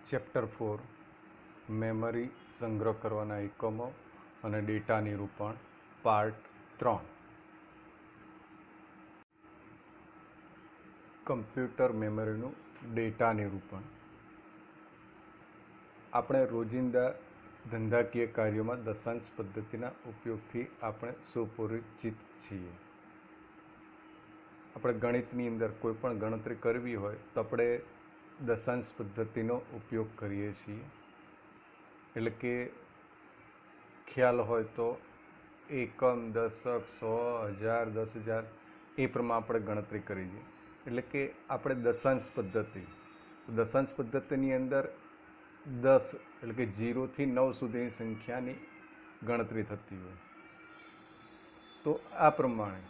Chapter 4 memory સંગ્રહ કરવાના એકમો અને ડેટા નિરૂપણ પાર્ટ 3 કમ્પ્યુટર મેમરીનું ડેટા નિરૂપણ. આપણે રોજિંદા ધંધાકીય કાર્યોમાં દશાંશ પદ્ધતિના ઉપયોગથી આપણે સુપરિચિત છીએ. આપણે ગણિતની અંદર કોઈ પણ ગણતરી કરવી હોય તો આપણે દશાંશ પદ્ધતિનો ઉપયોગ કરીએ છીએ. એટલે કે ખ્યાલ હોય તો એકમ, દશક, 100, 1000, 10,000 એ પ્રમાણે આપણે ગણતરી કરી છે. એટલે કે આપણે દશાંશ પદ્ધતિની અંદર 10 એટલે કે 0 થી 9 સુધીની સંખ્યાની ગણતરી થતી હોય તો આ પ્રમાણે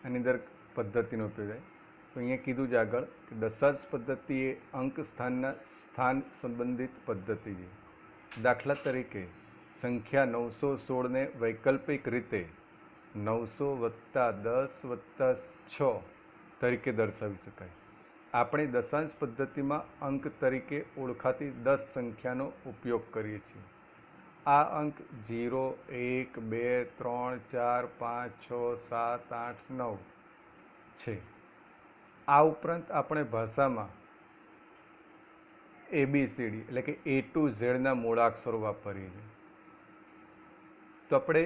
આની અંદર પદ્ધતિનો ઉપયોગ થાય. તો અહીંયા કીધું છે આગળ કે દશાંશ પદ્ધતિ એ અંક સ્થાન સંબંધિત પદ્ધતિ છે. દાખલા તરીકે સંખ્યા 916ને વૈકલ્પિક રીતે 900 + 10 + 6 તરીકે દર્શાવી શકાય. આપણે દશાંશ પદ્ધતિમાં અંક તરીકે ઓળખાતી 10 સંખ્યાનો ઉપયોગ કરીએ છીએ. આ અંક 0, 1, 2, 3, 4, 5, 6, 7, 8, 9 છે. આ ઉપરાંત આપણે ભાષામાં ABCD એટલે કે A to Z ના મૂળાક્ષરો વાપરીએ છીએ. તો આપણે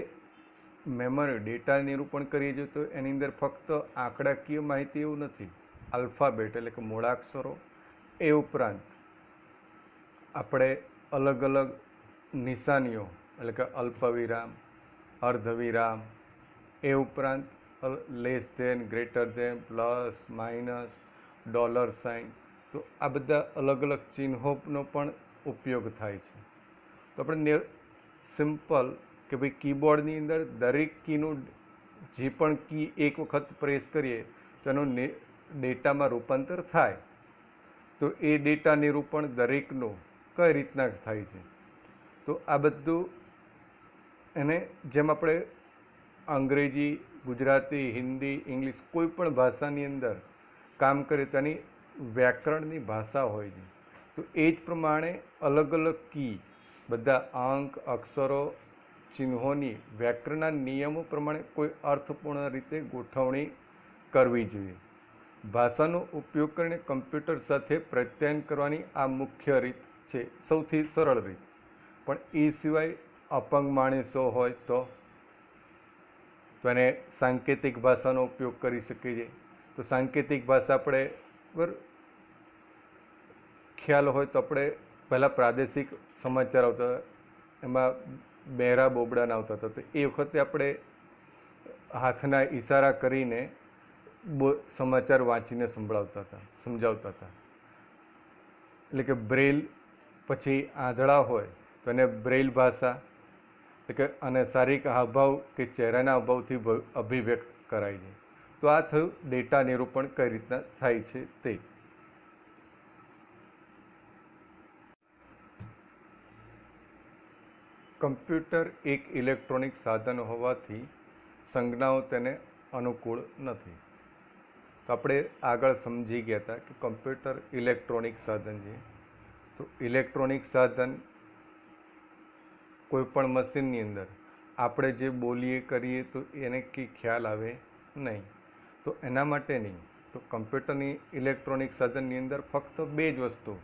મેમરી ડેટા નિરૂપણ કરીએ છીએ તો એની અંદર ફક્ત આંકડાકીય માહિતી એવું નથી, આલ્ફાબેટ એટલે કે મૂળાક્ષરો, એ ઉપરાંત આપણે અલગ અલગ નિશાનીઓ એટલે કે અલ્પવિરામ, અર્ધવિરામ, એ ઉપરાંત less than, greater than, plus, minus, dollar sign, તો આ બધા અલગ અલગ ચિહ્નોનો પણ ઉપયોગ થાય છે. તો આપણે સિમ્પલ કે ભાઈ કીબોર્ડની અંદર દરેક કીનું જે પણ કી એક વખત પ્રેસ કરીએ તો એનું ડેટામાં રૂપાંતર થાય. તો એ ડેટા નિરૂપણ દરેકનું કઈ રીતના થાય છે, તો આ બધું એને જેમ આપણે અંગ્રેજી, ગુજરાતી, હિન્દી, ઇંગ્લિશ કોઈ પણ ભાષાની અંદર કામ કરીએ તો એની વ્યાકરણની ભાષા હોય છે. તો એ જ પ્રમાણે અલગ અલગ કી, બધા અંક, અક્ષરો, ચિહ્નોની વ્યાકરણના નિયમો પ્રમાણે કોઈ અર્થપૂર્ણ રીતે ગોઠવણી કરવી જોઈએ. ભાષાનો ઉપયોગ કરીને કમ્પ્યુટર સાથે પ્રત્યાયન કરવાની આ મુખ્ય રીત છે, સૌથી સરળ રીત. પણ એ સિવાય અપંગ માણસો હોય તો એને સાંકેતિક ભાષાનો ઉપયોગ કરી શકીએ છીએ. તો સાંકેતિક ભાષા આપણે ખ્યાલ હોય તો આપણે પહેલાં પ્રાદેશિક સમાચાર આવતા, એમાં બહેરા બોબડાના આવતા હતા. તો એ વખતે આપણે હાથના ઈશારા કરીને સમાચાર વાંચીને સમજાવતા હતા. એટલે કે બ્રેલ, પછી આંધળા હોય તો એને બ્રેલ ભાષા એટલે કે અને શારીરિક હાવભાવ કે ચહેરાના હાવભાવથી અભિવ્યક્ત કરાય છે. તો આ થયું ડેટા નિરૂપણ કઈ રીતના થાય છે તે. કમ્પ્યુટર એક ઇલેક્ટ્રોનિક સાધન હોવાથી સંજ્ઞાઓ તેને અનુકૂળ નથી. તો આપણે આગળ સમજી ગયા હતા કે કમ્પ્યુટર ઇલેક્ટ્રોનિક સાધન છે. તો ઇલેક્ટ્રોનિક સાધન કોઈ પણ મશીનની અંદર આપણે જે બોલીએ કરીએ તો એને કંઈ ખ્યાલ આવે નહીં. તો એના માટે નહીં, તો કમ્પ્યુટરની ઇલેક્ટ્રોનિક સાધનની અંદર ફક્ત બે જ વસ્તુ,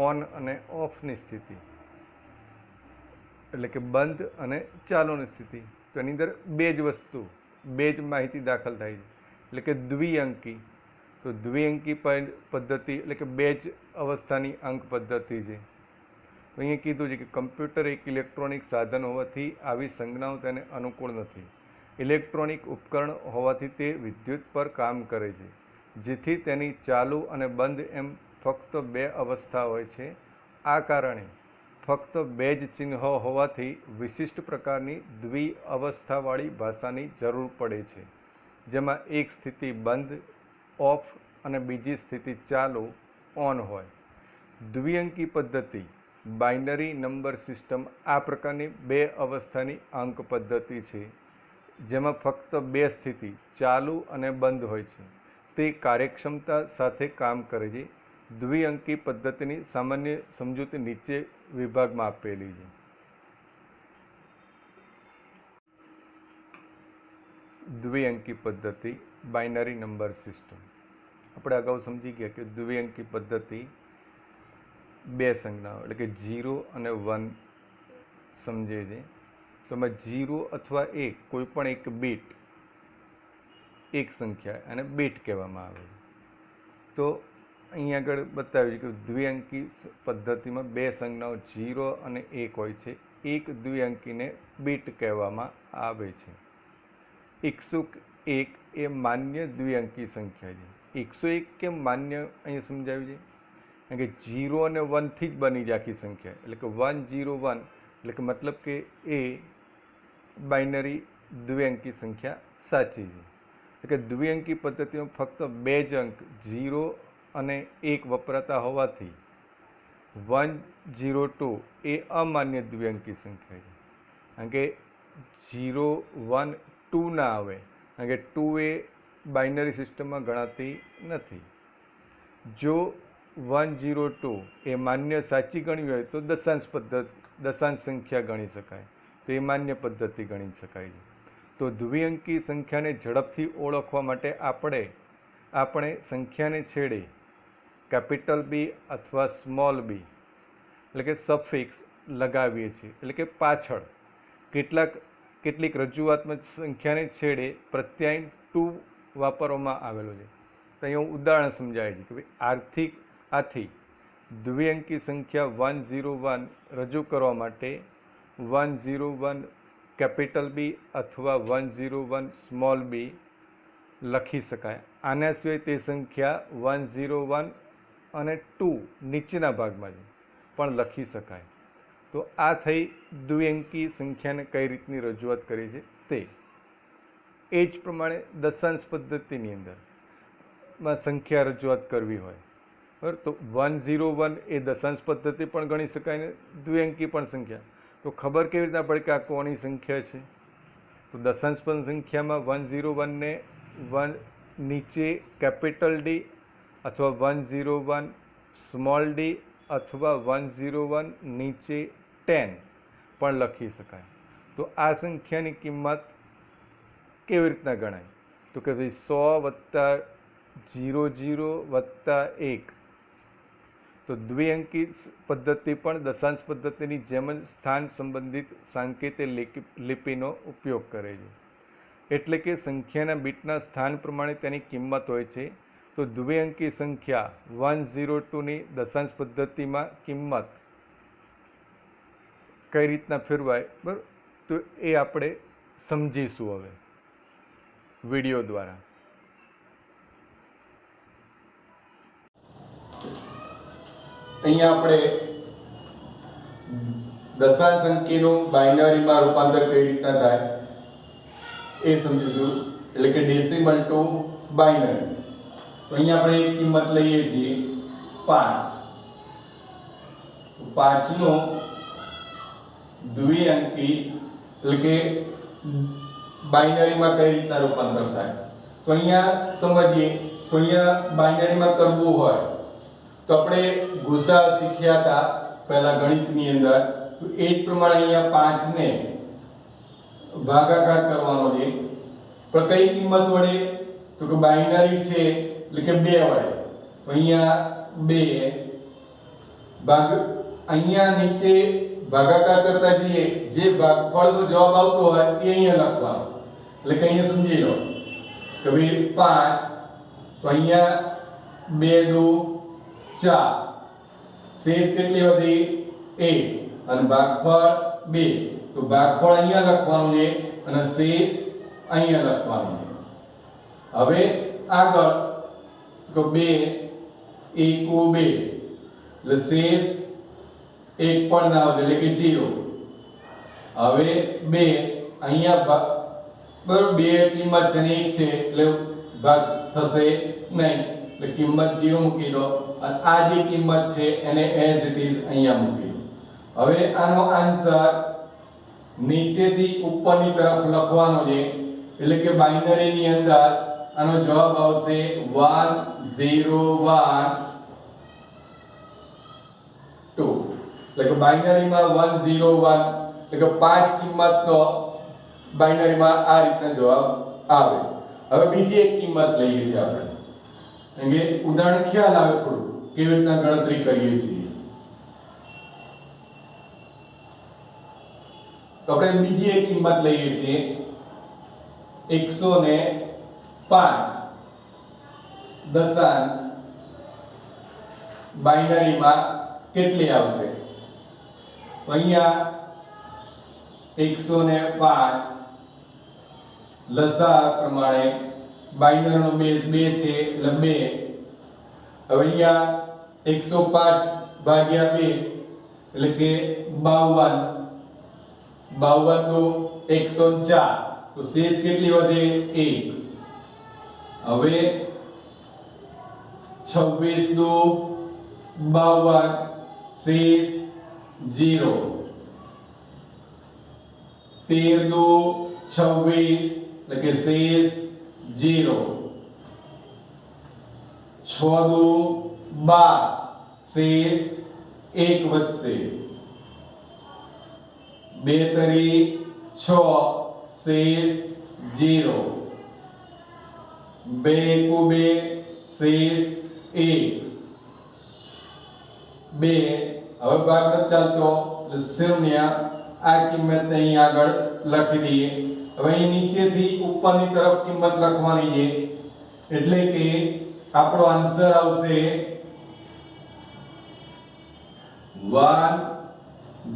ઓન અને ઓફની સ્થિતિ એટલે કે બંધ અને ચાલુની સ્થિતિ. તો એની અંદર બે જ વસ્તુ, બે જ માહિતી દાખલ થાય છે. એટલે કે દ્વિઅંકી. તો દ્વિઅંકી પદ્ધતિ એટલે કે બે જ અવસ્થાની અંક પદ્ધતિ છે. તો અહીંયા કીધું છે કે કમ્પ્યુટર એક ઇલેક્ટ્રોનિક સાધન હોવાથી આવી સંજ્ઞાઓ તેને અનુકૂળ નથી. ઇલેક્ટ્રોનિક ઉપકરણ હોવાથી તે વિદ્યુત પર કામ કરે છે, જેથી તેની ચાલુ અને બંધ એમ ફક્ત બે અવસ્થા હોય છે. આ કારણે ફક્ત બે જ ચિહ્નો હોવાથી વિશિષ્ટ પ્રકારની દ્વિઅવસ્થાવાળી ભાષાની જરૂર પડે છે, જેમાં એક સ્થિતિ બંધ ઓફ અને બીજી સ્થિતિ ચાલુ ઓન હોય. દ્વિઅંકી પદ્ધતિ બાઇનરી નંબર સિસ્ટમ આ પ્રકારની બે અવસ્થાની અંક પદ્ધતિ છે, જેમાં ફક્ત બે સ્થિતિ ચાલુ અને બંધ હોય છે. તે કાર્યક્ષમતા સાથે કામ કરે છે, દ્વિઅંકી પદ્ધતિની સામાન્ય સમજૂતી નીચે વિભાગમાં આપેલી છે. દ્વિઅંકી પદ્ધતિ બાઇનરી નંબર સિસ્ટમ. આપણે અગાઉ સમજી ગયા કે દ્વિઅંકી પદ્ધતિ બે સંજ્ઞાઓ એટલે કે 0 અને 1 સમજે છે. તો એમાં 0 અથવા 1 કોઈ પણ એક બીટ, એક સંખ્યા અને બીટ કહેવામાં આવે છે. તો અહીંયા આગળ બતાવ્યું કે દ્વિઅંકી પદ્ધતિમાં બે સંજ્ઞાઓ 0 અને 1 હોય છે. એક દ્વિઅંકીને બીટ કહેવામાં આવે છે. 101 એ માન્ય દ્વિઅંકી સંખ્યા છે. 101 કેમ માન્ય અહીંયા સમજાવ્યું છે? કારણ કે 0 અને 1 થી જ બની જાય આખી સંખ્યા, એટલે કે 101 એટલે કે મતલબ કે એ બાઇનરી દ્વિઅંકી સંખ્યા સાચી છે. એટલે કે દ્વિઅંકી પદ્ધતિમાં ફક્ત બે જ અંક 0 અને 1 વપરાતા હોવાથી 102 એ અમાન્ય દ્વિઅંકી સંખ્યા છે. કારણ કે 0, 1, 2 ના આવે, કારણ કે 2 એ બાઇનરી સિસ્ટમમાં ગણાતી નથી. જો 102 એ માન્ય સાચી ગણવી હોય તો દશાંશ સંખ્યા ગણી શકાય, તો એ માન્ય પદ્ધતિ ગણી શકાય છે. તો દ્વિઅંકી સંખ્યાને ઝડપથી ઓળખવા માટે આપણે સંખ્યાને છેડે કેપિટલ બી અથવા સ્મોલ બી એટલે કે સફિક્સ લગાવીએ છીએ. એટલે કે પાછળ કેટલીક રજૂઆતમાં સંખ્યાને છેડે પ્રત્યાયન ટુ વાપરવામાં આવેલો છે. તો અહીંયા હું ઉદાહરણ સમજાય છે કે ભાઈ આથી દ્વિઅંકી સંખ્યા 101 રજૂ કરવા માટે 101 કેપિટલ બી અથવા 101 સ્મોલ બી લખી શકાય. આના સિવાય તે સંખ્યા 101 અને 2 નીચેના ભાગમાં પણ લખી શકાય. તો આ થઈ દ્વિઅંકી સંખ્યાને કઈ રીતની રજૂઆત કરી છે તે. એ જ પ્રમાણે દશાંશ પદ્ધતિની અંદર સંખ્યા રજૂઆત કરવી હોય બરાબર, તો 101 એ દશાંશ પદ્ધતિ પણ ગણી શકાય ને દ્વિઅંકી પણ સંખ્યા. તો ખબર કેવી રીતના પડે કે આ કોની સંખ્યા છે? તો દશાંશ સંખ્યામાં 101 ને 1 નીચે કેપિટલ ડી અથવા 101 સ્મોલ ડી અથવા 101 નીચે 10 પણ લખી શકાય. તો આ સંખ્યાની કિંમત કેવી રીતના ગણાય? તો કે ભાઈ 100 + 00 + 1. તો દ્વિઅંકી પદ્ધતિ પણ દશાંશ પદ્ધતિની જેમ જ સ્થાન સંબંધિત સાંકેતિક લિપિનો ઉપયોગ કરે છે. એટલે કે સંખ્યાના બીટના સ્થાન પ્રમાણે તેની કિંમત હોય છે. તો દ્વિઅંકી સંખ્યા 102ની દશાંશ પદ્ધતિમાં કિંમત કઈ રીતના ફેરવાય બરાબર, તો એ આપણે સમજીશું હવે વિડીયો દ્વારા. અહીંયા આપણે દશાંશ અંકીનું બાઇનરીમાં રૂપાંતર કઈ રીતના થાય એ સમજીશું, એટલે કે ડેસિમલ ટુ બાઇનરી. તો અહીંયા આપણે એક કિંમત લઈએ છીએ 5. 5 નો દ્વિઅંકી એટલે કે બાઇનરીમાં કઈ રીતના રૂપાંતર થાય તો અહીંયા સમજીએ. તો અહીંયા બાઇનરીમાં કરવું હોય તો આપણે ગુસા શીખ્યા હતા પહેલા ગણિતની અંદર. તો એ જ પ્રમાણે અહીંયા 5 ને ભાગાકાર કરવાનો છે. પણ કઈ કિંમત વડે? તો કે બાઇનરી છે એટલે કે 2 વડે. તો અહીંયા 2 ભાગ અહીંયા નીચે ભાગાકાર કરતા જઈએ, જે ભાગફળનો જવાબ આવતો હોય એ અહીંયા લખવાનો. એટલે કે અહીંયા સમજી લો કે ભાઈ 5, તો અહીંયા 2 દુ 4, શેષ કેટલી વધી 1 અને ભાગફળ 2. તો ભાગફળ અહીંયા લખવાનું છે અને શેષ અહીંયા લખવાનું છે. હવે આગળ તો 2 1 2 એટલે શેષ 1 પણ ના આવે એટલે કે 0. હવે 2 અહીંયા બરાબર 2 કિંમત છે ને 1 છે એટલે ભાગ થશે નહીં, એટલે કિંમત 0 મૂકી દો અને આ જે કિંમત છે એને એઝ ઇટ ઇઝ અહીંયા મૂકી દો. હવે આનો આન્સર નીચેથી ઉપરની તરફ લખવાનો છે. એટલે કે બાઇનરીની અંદર આનો જવાબ આવશે 101 એટલે કે બાઇનરીમાં 101 એટલે કે 5 કિંમતનો બાઇનરીમાં આ રીતનો જવાબ આવે. હવે બીજી એક કિંમત લઈએ છીએ આપણે, કારણ કે ઉદાહરણ ખ્યાલ આવે થોડું કેવી રીતના ગણતરી કરીએ છીએ. તો આપણે બીજી એક કિંમત લઈએ છીએ 105 દશાંશ બાઇનરીમાં કેટલી આવશે? તો અહીંયા 105 લસા પ્રમાણે બાઇનરીનો બેઝ 2 છે એટલે 2. હવે અહીંયા 105 ભાગ્યા 2 એટલે કે 52 52 તો 104 તો શેષ કેટલી વધે? 1. હવે 26 દો 52 શેષ 0. 13 દો 26 એટલે કે શેષ 0. 6 દો 12 શેષ 1 વધશે. 2 તરી 6 શેષ 0. 2 એકુ 2 શેષ 1. 2 હવે ભાગ ન ચાલતો એટલે 0. આ કિંમતને અહીં આગળ લખી દઈએ. હવે અહીં નીચેથી ઉપરની તરફ કિંમત લખવાની છે એટલે કે આપણો આન્સર આવશે 1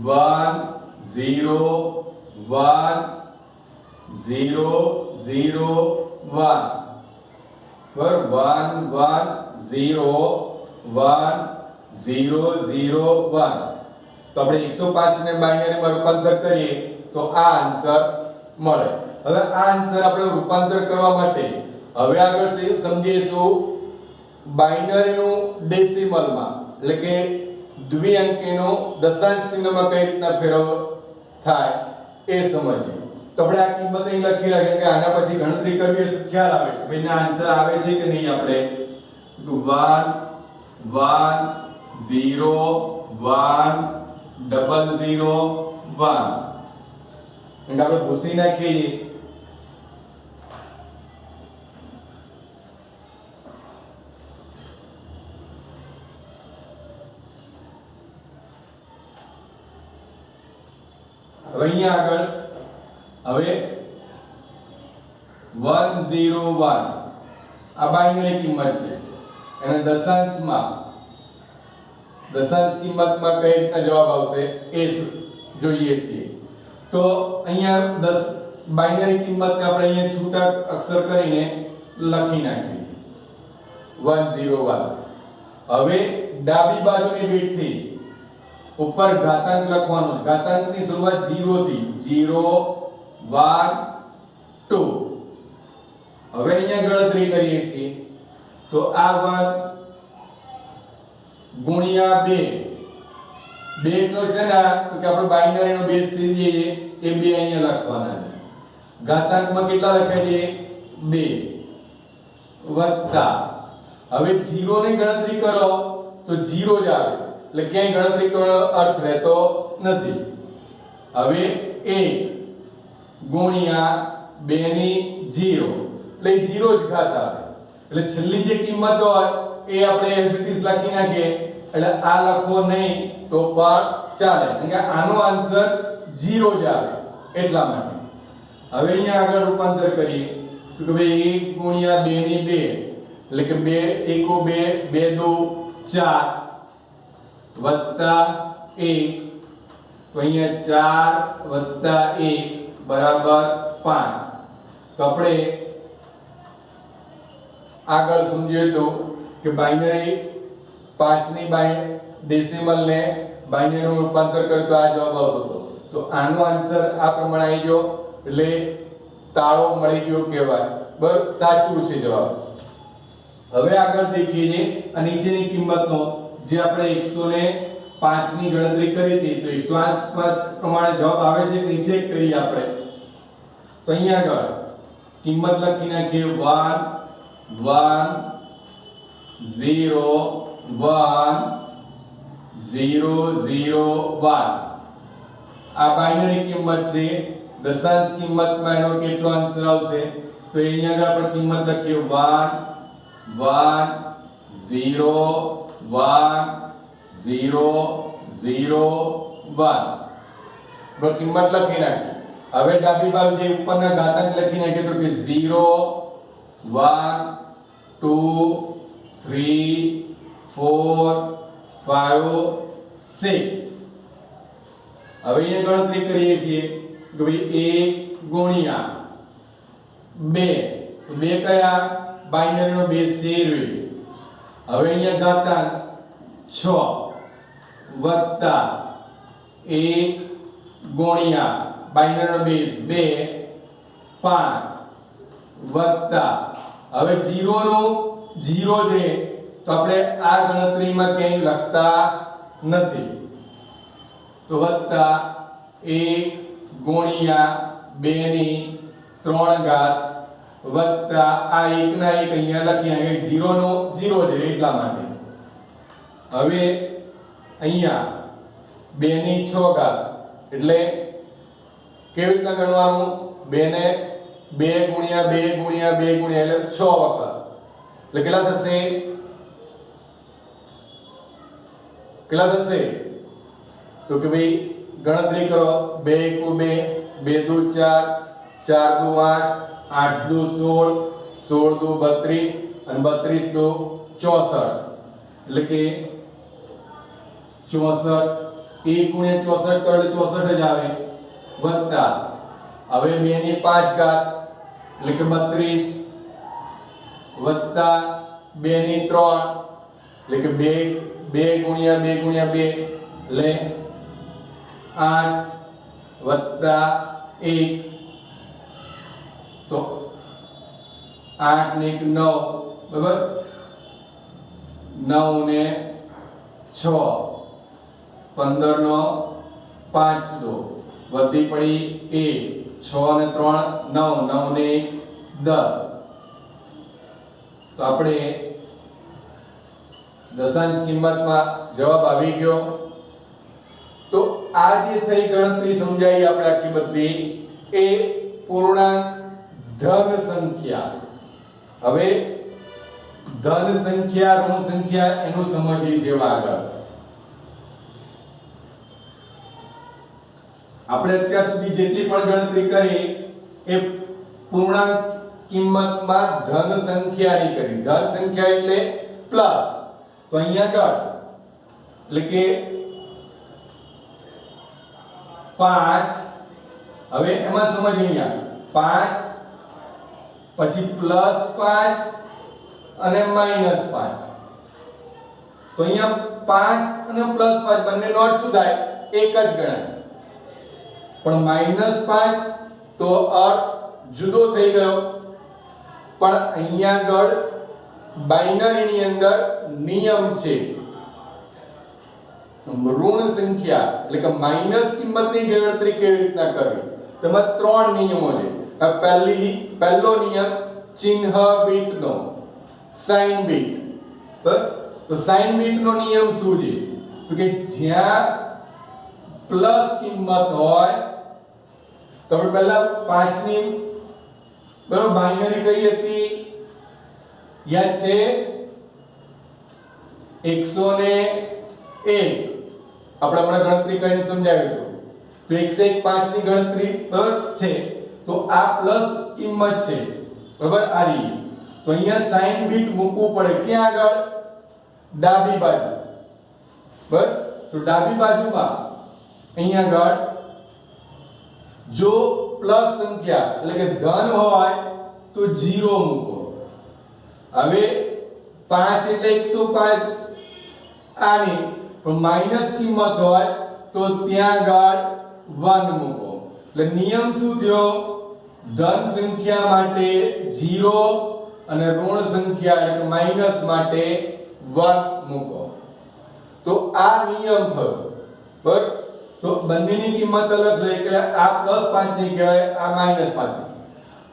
1 0 1 0 0 1 બરાબર 1 1 0 1 0 0 1. તો આપણે 105 ને બાઇનરીમાં રૂપાંતર કરીએ તો આ આન્સર મળે. હવે આ આન્સર આપણે રૂપાંતર કરવા માટે હવે આગળ સમજીશું બાઇનરીનું ડેસિમલમાં એટલે કે દ્વિઅંકીનો દશાંશ ચિહ્નમાં કઈ રીતના ફેરવ થાય એ સમજીએ. તો આપણે આ કિંમત અહીં લખી રાખીએ કે આના પછી ગણતરી કરવી એ ખ્યાલ આવે કે ભાઈ ના આન્સર આવે છે કે નહીં. આપણે 1 1 0 1 0 0 1 એટલે આપણે ભૂસી નાખીએ. હવે અહીંયા આગળ હવે 101 આ બાઇનરી કિંમત છે અને દશાંશમાં દશાંશ કિંમતમાં કઈ રીતના જવાબ આવશે એ જોઈએ છીએ. તો અહીંયા 10 બાઇનરી કિંમતને આપણે અહીંયા છૂટા અક્ષર કરીને લખી નાખીએ 101. હવે ડાબી બાજુની બીટથી ઉપર ઘાતાંક લખવાનો. ઘાતાંકની શરૂઆત 0 થી 0 1 2. હવે અહીંયા ગણતરી કરીએ છીએ તો આ 1 ગુણ્યા 2 2 તો છે ને તો કે આપણે બાઇનરીનો બેઝ છે એ 2 અહીંયા લખવાના છે. ઘાતાંકમાં કેટલા લખાય છે 2 વત્તા હવે 0 ની ગણતરી કરો તો 0 જ આવે એટલે ક્યાંય ગણતરી કરવાનો અર્થ રહેતો નથી. હવે 1 ગુણ્યા 2 ની 0 એટલે 0 જ ઘાત આવે એટલે છેલ્લી જે કિંમત હોય એ આપણે એલસીટીસ લખી નાખીએ એટલે આ લખવો નહીં તો પણ ચાલે કારણ કે આનો આન્સર 0 જ આવે એટલા માટે. હવે અહીંયા આગળ રૂપાંતર કરીએ તો કે ભાઈ 1 ગુણ્યા 2 ની 2 એટલે કે 2 1 2 2 2 4 વત્તા 1 તો અહીંયા 4 વત્તા 1 બરાબર 5. તો આપણે આગળ સમજીએ તો કે બાઇનરી 5 ની ડેસિમલ ને બાઇનરીનું રૂપાંતર કરે તો આ જવાબ આવતો હતો. તો આનો આન્સર આ પ્રમાણે આવી ગયો એટલે તાળો મળી ગયો કહેવાય. બરાબર સાચું છે જવાબ. હવે આગળ દેખીએ આ નીચેની કિંમતનો જે આપણે 105 ની ગણતરી કરી હતી તો 105 પ્રમાણે જવાબ આવે છે કે નીચે કરીએ આપણે. તો અહીંયા આગળ કિંમત લખી નાખીએ 1 1 0 1 0 0 1 આ બાઇનરી કિંમત છે દશાંશ કિંમતમાં એનો કેટલો આન્સર આવશે તો અહીંયા આગળ આપણે કિંમત લખીએ 1 1 0 1 0 0 1 બરાબર કિંમત લખી નાખી હવે ડાબી બાજુ જે ઉપરના ઘાતાંક લખી નાખીએ તો કે 0 1 2 3 4 5 6 હવે અહીંયા ગણતરી કરીએ છીએ કે ભાઈ 1 ગુણ્યા 2 તો 2 કયા બાઇનરીનો બેઝ છે 20 હવે અહીંયા ઘાતાંક 6 વત્તા 1 ગુણ્યા બાઇનરીનો બેઝ 2 5 વત્તા હવે 0 નો 0 છે તો આપણે આ ગણતરીમાં ક્યાંય લખતા નથી તો વત્તા 1 ગુણ્યા 2 ની 3 ઘાત વત્તા આ 1 ના 1 અહીંયા લખીએ કે 0 નો 0 છે એટલા માટે હવે અહીંયા 2 ની 6 ઘાત એટલે કેવી રીતના ગણવાનું 2 ને 2 ગુણ્યા 2 ગુણ્યા 2 ગુણ્યા એટલે 6 વખત એટલે કેટલા થશે તો કે ભાઈ ગણતરી કરો 2 * 2 2 * 4 4 * 8 8 * 16 16 * 32 અને 32 * 64 એટલે કે 64 1 * 64 કરો એટલે 64 જ આવે વત્તા હવે 2 ની 5 ઘાત એટલે કે 32 વત્તા 2 ની 3 એટલે કે 2 ગુણ્યા 2 ગુણ્યા 2 એટલે 8 વત્તા 1 તો 8 ને 1 9 બરાબર 9 ને 6 15 નો 5 દો વધી પડી 1 6 ને 3 9 9 ને 1 10 તો આપણે દશાંશ કિંમતમાં જવાબ આવી ગયો તો આ જે થઈ ગણતરી સમજાઈ આપણે આખી બધી એ પૂર્ણાંક ધન સંખ્યા હવે ધન સંખ્યા ઋણ સંખ્યા એનું સમજીએ છીએ આગળ આપણે અત્યાર સુધી જેટલી પણ ગણતરી કરી એ પૂર્ણાંક કિંમતમાં ધન સંખ્યાની કરી ધન સંખ્યા એટલે પ્લસ તો અહીંયા આગળ એટલે કે 5 હવે એમાં સમજ અહીંયા 5 પછી +5 અને -5 તો અહીંયા 5 અને +5 બંને નોટ શું થાય એક જ ગણાય પણ -5 તો અર્થ જુદો થઈ ગયો પણ અહીંયા આગળ બાઇનરીની અંદર નિયમ છે ઋણ સંખ્યા એટલે કે માઈનસ કિંમતની ગણતરી કેવી રીતના કરવી તેમાં ત્રણ નિયમો છે પહેલો નિયમ ચિહ્ન બીટનો સાઇન બીટ તો સાઇન બીટનો નિયમ શું છે તો કે જ્યાં પ્લસ કિંમત હોય તો પહેલા 5 ની બરાબર બાઇનરી કઈ હતી યાદ છે 101 આપણે હમણાં ગણતરી કરીને સમજાવ્યું તો 101 5 ની ગણતરી છે તો આ પ્લસ કિંમત છે બરાબર આ રહી તો અહીંયા સાઇન બીટ મૂકવું પડે ક્યાં આગળ ડાબી બાજુ બરાબર તો ડાબી બાજુમાં અહીંયા આગળ જો પ્લસ સંખ્યા એટલે કે ધન હોય તો 0 મૂકો હવે 5 એટલે 105 આની પણ માઈનસ કિંમત હોય તો ત્યાં આગળ 1 મૂકો એટલે નિયમ શું થયો ધન સંખ્યા માટે 0 અને ઋણ સંખ્યા એટલે કે માઈનસ માટે 1 મૂકો તો આ નિયમ થયો બરાબર તો બંનેની કિંમત અલગ લઈ કે આ +5 ની કહેવાય આ -5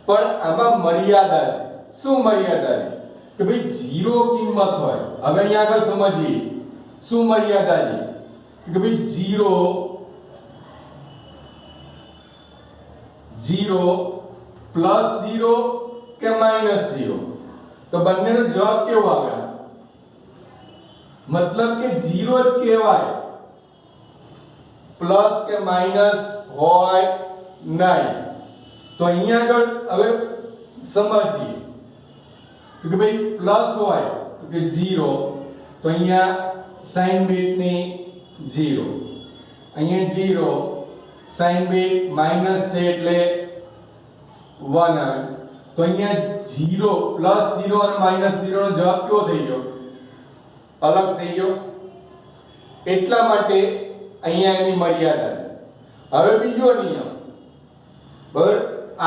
પણ આમાં મર્યાદા છે શું મર્યાદા છે કે ભાઈ 0 કિંમત હોય હવે અહીંયા આગળ સમજીએ શું મર્યાદા છે કે ભાઈ 0 0 +0 કે -0, તો બંનેનો જવાબ કેવો આવે? મતલબ કે 0 જ કહેવાય, પ્લસ કે માઈનસ હોય નહીં. તો અહીંયા આગળ હવે સમજીએ કે ભાઈ પ્લસ હોય તો કે 0, તો અહીંયા સાઇન બીટની 0, અહીંયા 0 સાઇન બીટ માઈનસ છે એટલે 1 આવે. તો અહીંયા 0 +0 અને -0 નો જવાબ કેવો થઈ ગયો? અલગ થઈ ગયો. એટલા માટે અહીંયા એની મર્યાદા. હવે બીજો નિયમ, બરાબર,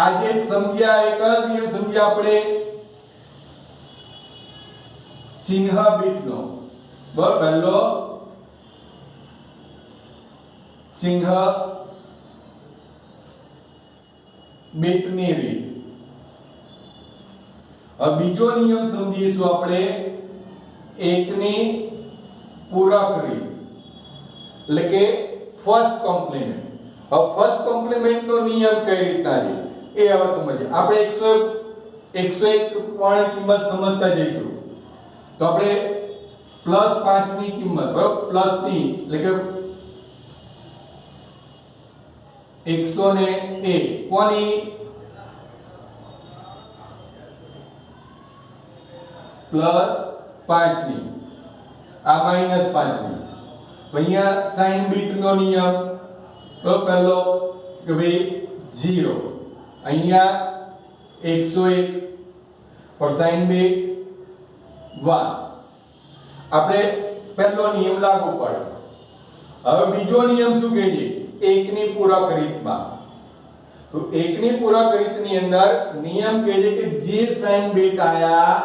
આજે સમજ્યા એક જ નિયમ સમજ્યા આપણે ચિહ્ન બીટનો. બરાબર, પહેલો ચિહ્ન બીટની રીત. હવે બીજો નિયમ સમજીશું આપણે એકની પૂરક રીત, એટલે કે ફર્સ્ટ કોમ્પ્લિમેન્ટ. હવે ફર્સ્ટ કોમ્પ્લિમેન્ટ નો નિયમ કઈ રીતના છે એ હવે સમજીએ. આપણે 101 પણ કિંમત સમજતા જઈશું. તો આપણે +5 ની કિંમત, બરાબર, પ્લસ ની એટલે કે 101 કોની +5 ની, આ -5 ની. તો અહીંયા સાઇન બીટ નો નિયમ, તો પહેલો કે ભાઈ 0, અહીંયા 101 પર સાઇન બીટ 1. આપણે પહેલો નિયમ લાગુ પડે. હવે બીજો નિયમ શું કહે છે? એકની પૂરક રીતમાં. તો એકની પૂરક રીતની અંદર નિયમ કહે છે કે જે સાઇન બીટ આયા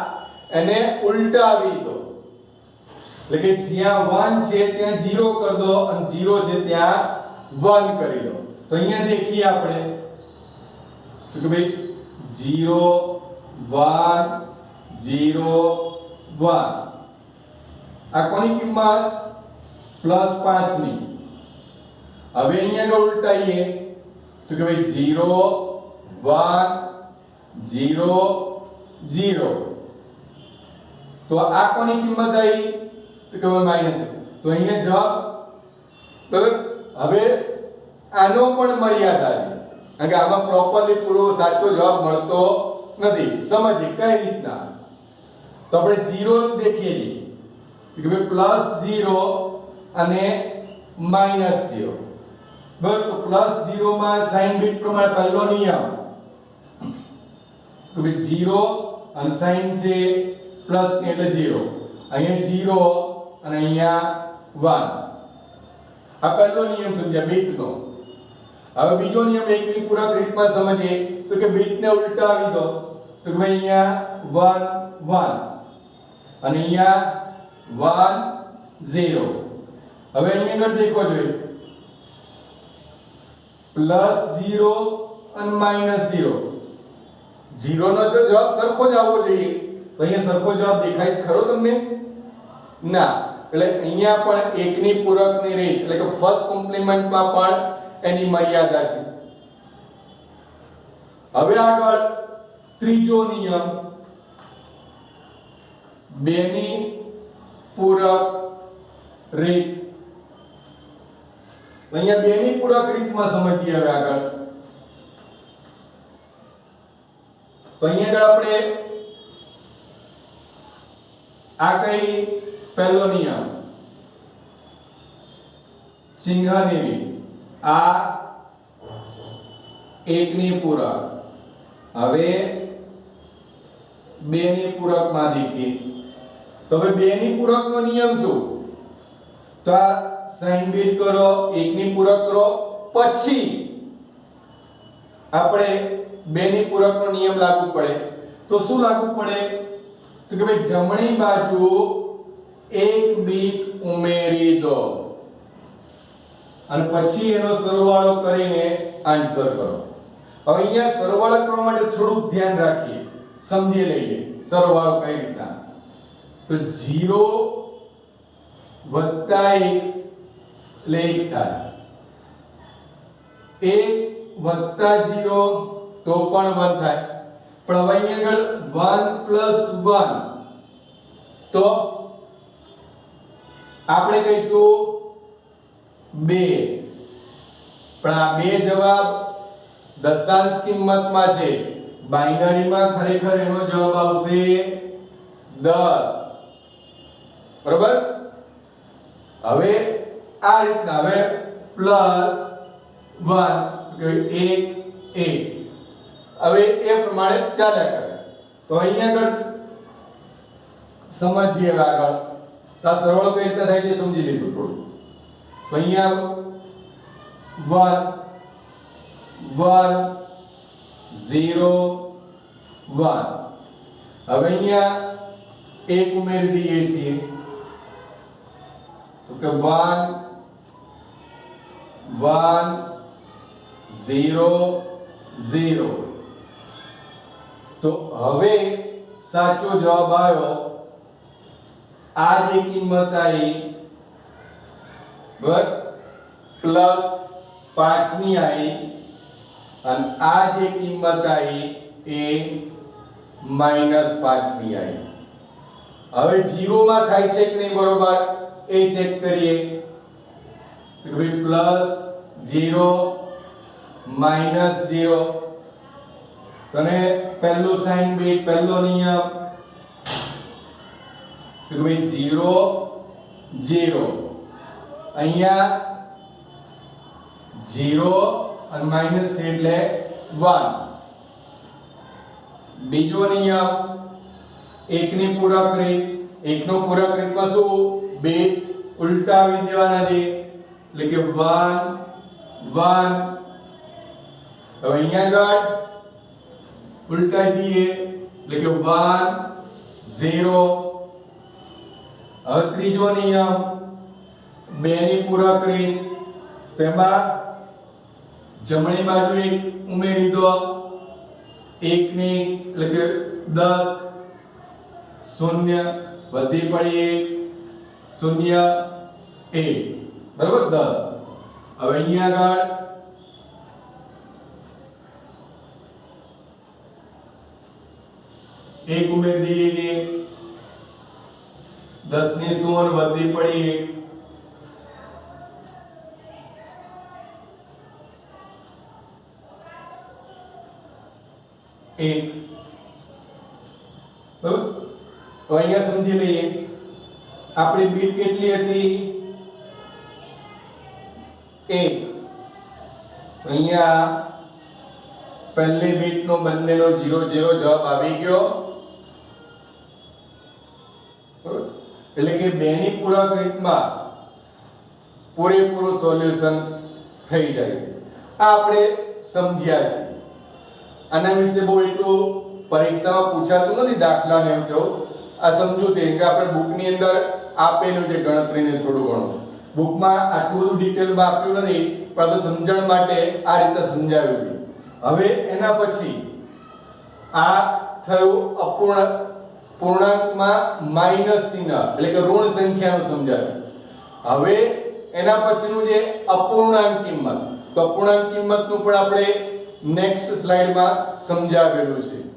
એને ઉલટાવી દો. એટલે કે જ્યાં 1 છે ત્યાં 0 કરી દો અને 0 છે ત્યાં 1 કરી દો. તો અહીંયા દેખીએ આપણે તો કે ભાઈ 0 1 0 1. આ કોની કિંમત? +5 ની. હવે અહીંયા ઉલટાઈએ તો કે ભાઈ 0 1 0 0. તો આ કોની કિંમત આવી? તો કે માઈનસ. તો અહીંયા જવાબ, બરાબર. હવે આનો પણ મર્યાદા છે, કારણ કે આમાં પ્રોપરલી પૂરો સાચો જવાબ મળતો નથી. સમજીએ કઈ રીતના. તો આપણે 0 નું દેખીએ છીએ કે ભાઈ +0 અને -0. બરાબર, તો +0 માં સાઇન બીટ પ્રમાણે પહેલો નિયમ કે ભાઈ 0 અને સાઇન છે પ્લસ ની એટલે 0, અહીંયા 0 અને અહીંયા 1. આ પહેલો નિયમ સમજ્યા બીટનો. હવે બીજો નિયમ એકની પૂરક રીતમાં સમજીએ તો કે બીટને ઉલટાવી દો. તો કે ભાઈ અહીંયા 1 1 અને અહીંયા 1 0. હવે અહીંયા આગળ દેખો જોઈએ +0 અને -0. 0 નો જો જવાબ સરખો જ આવવો જોઈએ. તો અહીંયા સરખો જવાબ દેખાય છે ખરો તમને? ના. એટલે અહીંયા પણ એકની પૂરકની રીત એટલે કે ફર્સ્ટ કોમ્પ્લિમેન્ટમાં પણ એની મર્યાદા છે. હવે આગળ ત્રીજો નિયમ, બેની પૂરક રીત. અહીંયા બેની પૂરક રીતમાં સમજીએ હવે આગળ. તો અહીંયા આગળ આપણે આ કઈ પહેલો નિયમ ચિહ્નની રીત, આ એકની પૂરક. હવે બેની પૂરકમાં દેખીએ તો હવે બેની પૂરકનો નિયમ શું? તો આ સાઇન બીટ કરો, એકની પૂરક કરો, પછી આપણે બેની પૂરકનો નિયમ લાગુ પડે. તો શું લાગુ પડે? તો કે ભાઈ જમણી બાજુ એક બીટ ઉમેરી દો અને પછી એનો સરવાળો કરીને આન્સર કરો. હવે અહીંયા સરવાળો કરવા માટે થોડું ધ્યાન રાખીએ, સમજી લઈએ સરવાળો કઈ રીતના. તો 0 + 1 એટલે 1 થાય 1 વત્તા 0 તો પણ 1 થાય પણ હવે અહીંયા આગળ 1 + 1 તો આપણે કહીશું 2 પણ આ બે જવાબ દશાંશ કિંમતમાં છે બાઇનરીમાં ખરેખર એનો જવાબ આવશે 10 બરાબર હવે આ રીતના હવે +1 કે 1 હવે એ પ્રમાણે ચાલ્યા કરે તો અહીંયા આગળ સમજીએ આગળ આ સરવાળો કઈ રીતે થાય છે સમજી લીધું થોડું તો અહીંયા 1 1 0 1 હવે અહીંયા 1 ઉમેરી દઈએ છીએ તો કે 1 1 0 0 તો હવે સાચો જવાબ આવ્યો આ જે કિંમત આવી બરાબર પ્લસ 5 ની આવી અને આ જે કિંમત આવી એ -5 ની આવી હવે 0 માં થાય છે કે નહીં બરોબર એ ચેક કરીએ તો ભાઈ +0 -0 અને પહેલું સાઈન બીટ પહેલો નિયમ તો ભાઈ 0 0 અહીંયા 0 અને માઈનસ એટલે 1 બીજો નિયમ 1 ની પૂરક રીત 1 નો પૂરક રીતમાં શું બીટ ઉલટાવી દેવાના છે એટલે કે 1 1 હવે અહીંયા આગળ ઉલટાઈ દઈએ એટલે કે 1 0 હવે ત્રીજો નિયમ 2 ની પૂરક રીત તેમાં જમણી બાજુ 1 ઉમેરી દો 1 ની એટલે કે 10 0 વધી પડી 0 1 બરાબર 10 હવે અહીંયા આગળ 1 ઉમેરી દઈએ 10 ની 0 વધી પડી 1 બરાબર તો અહીંયા સમજી લઈએ આપણી બીટ કેટલી હતી 1 અહીંયા પહેલી બીટ નો બંનેનો 0 0 જવાબ આવી ગયો બરાબર એટલે કે 2 ની પૂરક રીતમાં પૂરેપૂરું સોલ્યુશન થઈ જાય છે આ આપણે સમજ્યા છે આના વિશે બહુ એટલું પરીક્ષામાં પૂછાતું નથી દાખલા ને એમ કેવું આ સમજૂતી કે આપણે બુકની અંદર આપેલું છે ગણતરીને થોડું ઘણું બુકમાં આટલું બધું ડિટેલમાં આપ્યું નથી પણ આપણે સમજણ માટે આ રીતે સમજાવ્યું છે હવે એના પછી આ થયું અપૂર્ણ પૂર્ણાંકમાં માઈનસ ચિહ્ન એટલે કે ઋણ સંખ્યાનું સમજાવ્યું હવે એના પછીનું જે અપૂર્ણાંક કિંમત તો અપૂર્ણાંક કિંમતનું પણ આપણે નેક્સ્ટ સ્લાઇડમાં સમજાવેલું છે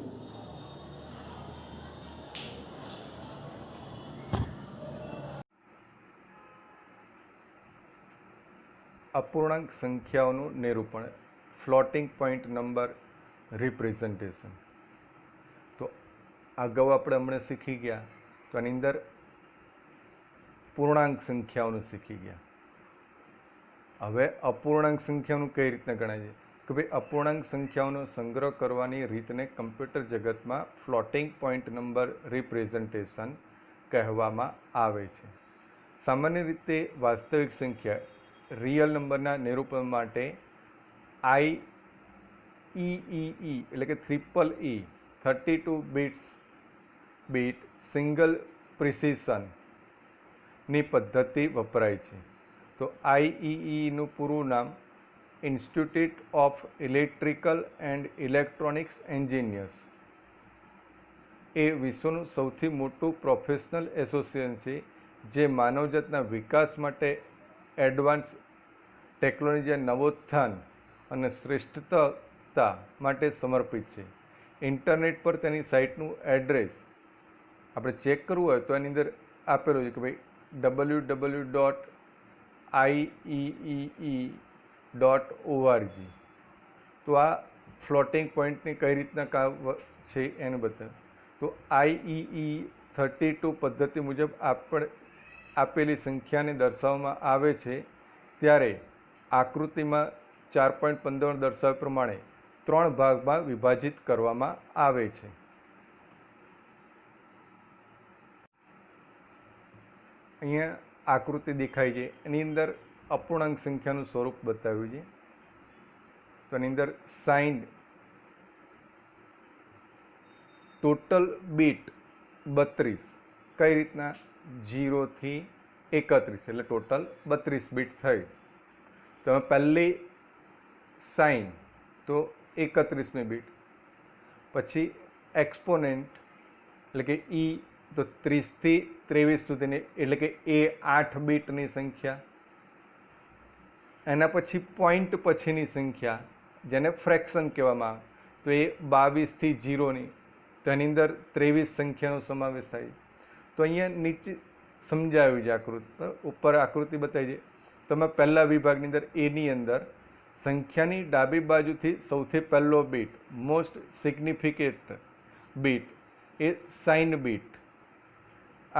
અપૂર્ણાંક સંખ્યાઓનું નિરૂપણ ફ્લોટિંગ પોઈન્ટ નંબર રિપ્રેઝન્ટેશન તો અગાઉ આપણે હમણાં શીખી ગયા તો આની અંદર પૂર્ણાંક સંખ્યાઓનું શીખી ગયા હવે અપૂર્ણાંક સંખ્યાઓનું કઈ રીતના ગણાય છે કે ભાઈ અપૂર્ણાંક સંખ્યાઓનો સંગ્રહ કરવાની રીતને કમ્પ્યુટર જગતમાં ફ્લોટિંગ પોઈન્ટ નંબર રિપ્રેઝન્ટેશન કહેવામાં આવે છે સામાન્ય રીતે વાસ્તવિક સંખ્યા રિયલ નંબરના નિરૂપણ માટે IEEE એટલે કે EEE 32 બીટ સિંગલ પ્રિસિશનની પદ્ધતિ વપરાય છે તો IEEE નું પૂરું નામ Institute of Electrical and Electronics Engineers એ વિશ્વનું સૌથી મોટું પ્રોફેશનલ એસોસિએશન છે જે માનવજાતના વિકાસ માટે એડવાન્સ ટેકનોલોજી નવોત્થાન અને શ્રેષ્ઠતા માટે સમર્પિત છે. ઇન્ટરનેટ પર તેની સાઇટનું એડ્રેસ આપણે ચેક કરવું હોય તો એની અંદર આપેલું છે કે ભાઈ www.ieee.org. તો આ ફ્લોટિંગ પોઈન્ટની કઈ રીતના કામ છે એને બતાવે. તો IEE32 પદ્ધતિ મુજબ આપેલી સંખ્યાને દર્શાવવામાં આવે છે ત્યારે આકૃતિમાં 4.15 દર્શાવ્યા પ્રમાણે 3 ભાગમાં વિભાજિત કરવામાં આવે છે. અહીંયા આકૃતિ દેખાય છે, એની અંદર અપૂર્ણાંક સંખ્યાનું સ્વરૂપ બતાવ્યું છે. તો એની અંદર સાઇન ટોટલ બીટ 32, કઈ રીતના 0 થી 31, એટલે ટોટલ 32 બીટ થઈ. તો પહેલી સાઇન તો 31મી બીટ, પછી એક્સપોનેન્ટ એટલે કે ઈ તો 30 થી 23 સુધીની એટલે કે એ 8 બીટની સંખ્યા. એના પછી પોઈન્ટ પછીની સંખ્યા જેને ફ્રેક્શન કહેવામાં આવે તો એ 22 થી 0ની, તો એની અંદર 23 સંખ્યાનો સમાવેશ થાય. તો અહીંયા નીચે સમજાવ્યું છે આકૃતિ, ઉપર આકૃતિ બતાવી છે. તમે પહેલા વિભાગની અંદર એની અંદર સંખ્યાની ડાબી બાજુથી સૌથી પહેલો બીટ, મોસ્ટ સિગ્નિફિકેન્ટ બીટ એ સાઇન બીટ.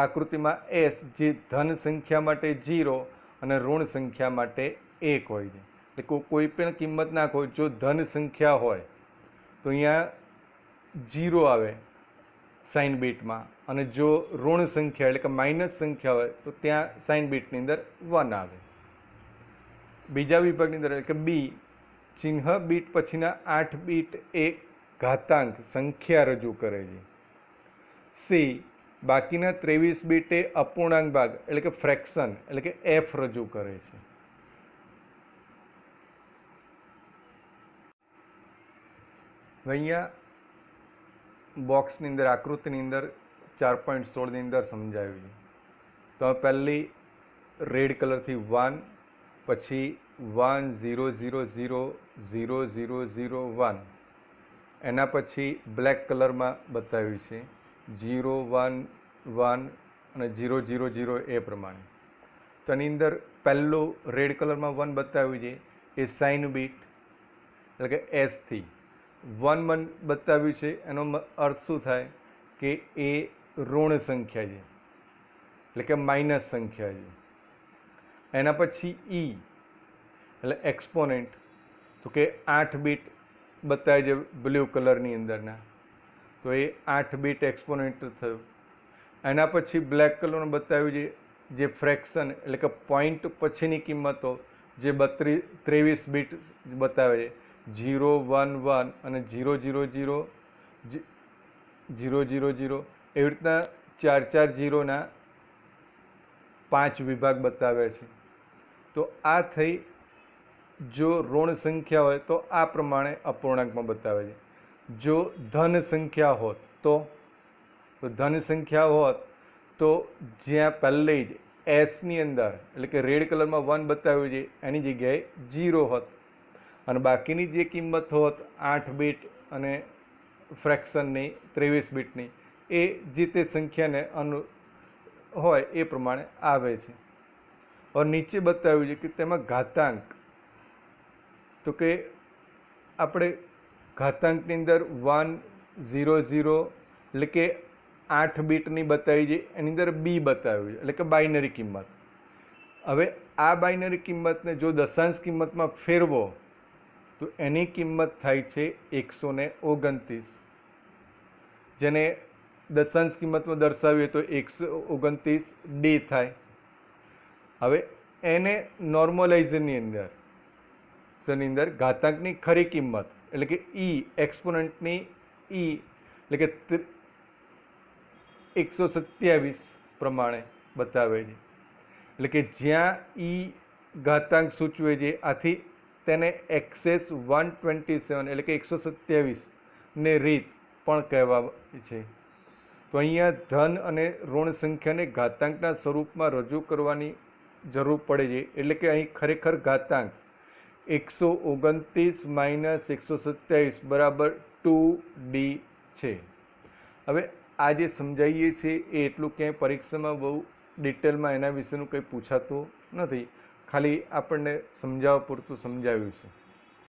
આકૃતિમાં એસ જે ધન સંખ્યા માટે 0 અને ઋણ સંખ્યા માટે 1 હોય છે. એટલે કોઈ પણ કિંમત નાખો, જો ધન સંખ્યા હોય તો અહીંયા 0 આવે સાઇન બીટમાં, અને જો ઋણ સંખ્યા એટલે કે માઇનસ સંખ્યા હોય તો ત્યાં સાઇન બીટની અંદર 1 આવે. બીજા વિભાગની અંદર એટલે કે બી, ચિહ્ન બીટ પછીના 8 બીટ એ ઘાતાંક સંખ્યા રજૂ કરે છે. સી, બાકીના 23 બીટ એ અપૂર્ણાંક ભાગ એટલે કે ફ્રેક્શન એટલે કે એફ રજૂ કરે છે. અહીંયા બોક્સની અંદર આકૃતિની અંદર 4.16ની અંદર સમજાવ્યું છે. તો પહેલી રેડ કલરથી 1, પછી 1 0 0 0 0 0 0 1, એના પછી બ્લેક કલરમાં બતાવ્યું છે 0 1 1 અને 0 0 0 એ પ્રમાણે. તો એની અંદર પહેલું રેડ કલરમાં 1 બતાવ્યું છે એ સાઇન બીટ એટલે કે એસથી 1 1 બતાવ્યું છે. એનો અર્થ શું થાય કે એ ઋણ સંખ્યા છે એટલે કે માઇનસ સંખ્યા છે. એના પછી ઈ એટલે એક્સપોનેન્ટ, તો કે 8 બીટ બતાવે છે બ્લુ કલરની અંદરના, તો એ 8 બીટ એક્સપોનેન્ટ થયું. એના પછી બ્લેક કલરનું બતાવ્યું છે જે ફ્રેક્શન એટલે કે પોઈન્ટ પછીની કિંમતો જે 23 બીટ બતાવે છે 0 1 1 અને 0 0 0 0 0 0, એવી રીતના 4 4 0ના 5 વિભાગ બતાવે છે. તો આ થઈ જો ઋણ સંખ્યા હોય તો આ પ્રમાણે અપૂર્ણાંકમાં બતાવે છે. જો ધન સંખ્યા હોત તો ધન સંખ્યા હોત તો જ્યાં પહેલે જ એસની અંદર એટલે કે રેડ કલરમાં 1 બતાવ્યું છે એની જગ્યાએ 0 હોત, અને બાકીની જે કિંમત હોત 8 બીટ અને ફ્રેક્શનની 23 બીટની એ જે તે સંખ્યાને હોય એ પ્રમાણે આવે છે. और નીચે બતાવ્યું છે કે તેમાં ઘાતાંક, તો કે આપણે ઘાતાંકની અંદર 1 0 0 એટલે કે 8 બીટની બતાવી છે, એની અંદર બી બતાવ્યું છે એટલે કે બાઇનરી કિંમત. હવે આ બાઇનરી કિંમતને જો દશાંશ કિંમતમાં ફેરવો તો એની કિંમત થાય છે 129, જેને દશાંશ કિંમતમાં દર્શાવીએ તો 129 ડી થાય. હવે એને નોર્મલાઇઝરની અંદર ઘાતાંકની ખરી કિંમત એટલે કે ઈ એક્સપોનન્ટની ઈ એટલે કે 127 પ્રમાણે બતાવે છે. એટલે કે જ્યાં ઈ ઘાતાંક સૂચવે છે, આથી તેને એક્સેસ 127 એટલે કે 127 ને રીત પણ કહેવાય છે. તો અહીંયા ધન અને ઋણ સંખ્યાને ઘાતાંકના સ્વરૂપમાં રજૂ કરવાની જરૂર પડે છે. એટલે કે અહીં ખરેખર ઘાતાંક 129 માઇનસ 127 બરાબર 2D છે. હવે આ જે સમજાવીએ છીએ એ એટલું ક્યાંય પરીક્ષામાં બહુ ડિટેલમાં એના વિશેનું કંઈ પૂછાતું નથી, ખાલી આપણને સમજાવવા પૂરતું સમજાવ્યું છે.